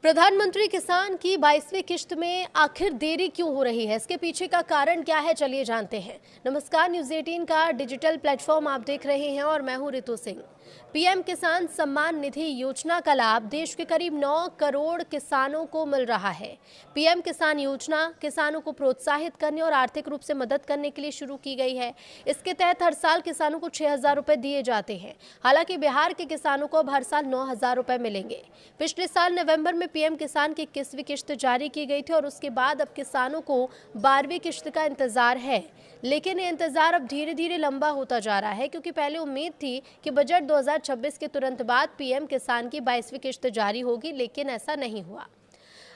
प्रधानमंत्री किसान की 22वीं किश्त में आखिर देरी क्यों हो रही है, इसके पीछे का कारण क्या है, चलिए जानते हैं। नमस्कार, न्यूज़ 18 का डिजिटल प्लेटफॉर्म आप देख रहे हैं और मैं हूं रितु सिंह। पीएम किसान सम्मान निधि योजना का लाभ देश के करीब 9 करोड़ किसानों को मिल रहा है। पीएम किसान योजना किसानों को प्रोत्साहित करने और आर्थिक रूप से मदद करने के लिए शुरू की गई है। इसके तहत हर साल किसानों को 6,000 रुपए दिए जाते हैं। हालांकि बिहार के किसानों को अब हर साल 9,000 रुपए मिलेंगे। पिछले साल नवंबर में पीएम किसान की 21वीं किश्त जारी की गई थी और उसके बाद अब किसानों को 12वीं किश्त का इंतजार है। लेकिन ये इंतजार अब धीरे धीरे लंबा होता जा रहा है, क्योंकि पहले उम्मीद थी कि बजट 2026 के तुरंत बाद पीएम किसान की 22वीं किश्त जारी होगी, लेकिन ऐसा नहीं हुआ।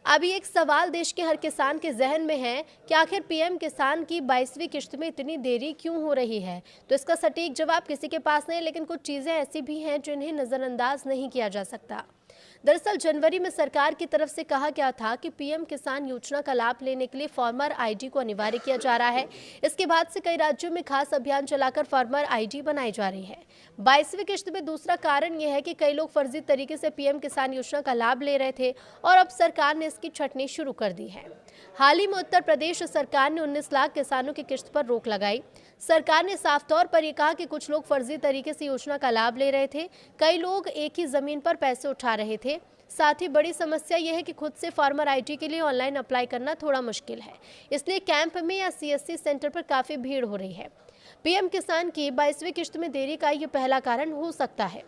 अभी एक सवाल देश के हर किसान के जहन में है कि आखिर पीएम किसान की 22वीं किश्त में इतनी देरी क्यों हो रही है। तो इसका सटीक जवाब किसी के पास नहीं, लेकिन कुछ चीजें ऐसी भी हैं जिन्हें नजरअंदाज नहीं किया जा सकता। दरअसल जनवरी में सरकार की तरफ से कहा गया था कि पीएम किसान योजना का लाभ लेने के लिए फार्मर आईडी को अनिवार्य किया जा रहा है। इसके बाद से कई राज्यों में खास अभियान चलाकर फार्मर आईडी बनाई जा रही है। 22वीं किश्त में दूसरा कारण यह है कि कई लोग फर्जी तरीके से पीएम किसान योजना का लाभ ले रहे थे और अब सरकार ने इसकी छंटनी शुरू कर दी है। हाल ही में उत्तर प्रदेश सरकार ने 19 लाख किसानों की किश्त पर रोक लगाई। सरकार ने साफ तौर पर यह कहा कि कुछ लोग फर्जी तरीके से योजना का लाभ ले रहे थे। कई लोग एक ही जमीन पर पैसे उठा रहे थे। साथ ही बड़ी समस्या यह है कि खुद से फार्मर आईडी के लिए ऑनलाइन अप्लाई करना थोड़ा मुश्किल है, इसलिए कैंप में या सीएससी सेंटर पर काफी भीड़ हो रही है। पीएम किसान की 22वीं किश्त में देरी का ये पहला कारण हो सकता है।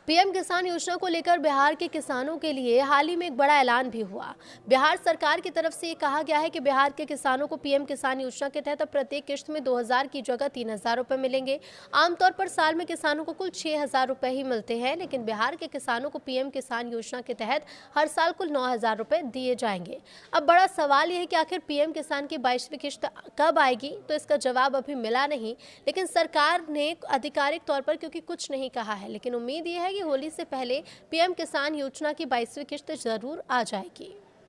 पीएम किसान योजना को लेकर बिहार के किसानों के लिए हाल ही में एक बड़ा ऐलान भी हुआ। बिहार सरकार की तरफ से ये कहा गया है कि बिहार के किसानों को पीएम किसान योजना के तहत अब प्रत्येक किश्त में 2,000 की जगह 3,000 रुपए मिलेंगे। आमतौर पर साल में किसानों को कुल 6,000 रुपए ही मिलते हैं, लेकिन बिहार के किसानों को पीएम किसान योजना के तहत हर साल कुल 9,000 रुपए दिए जाएंगे। अब बड़ा सवाल यह है कि आखिर पीएम किसान की 22वीं किश्त कब आएगी, तो इसका जवाब अभी मिला नहीं। लेकिन सरकार ने आधिकारिक तौर पर क्योंकि कुछ नहीं कहा है, लेकिन उम्मीद यह है कि होली से पहले पीएम किसान योजना की 22वीं किश्त जरूर आ जाएगी।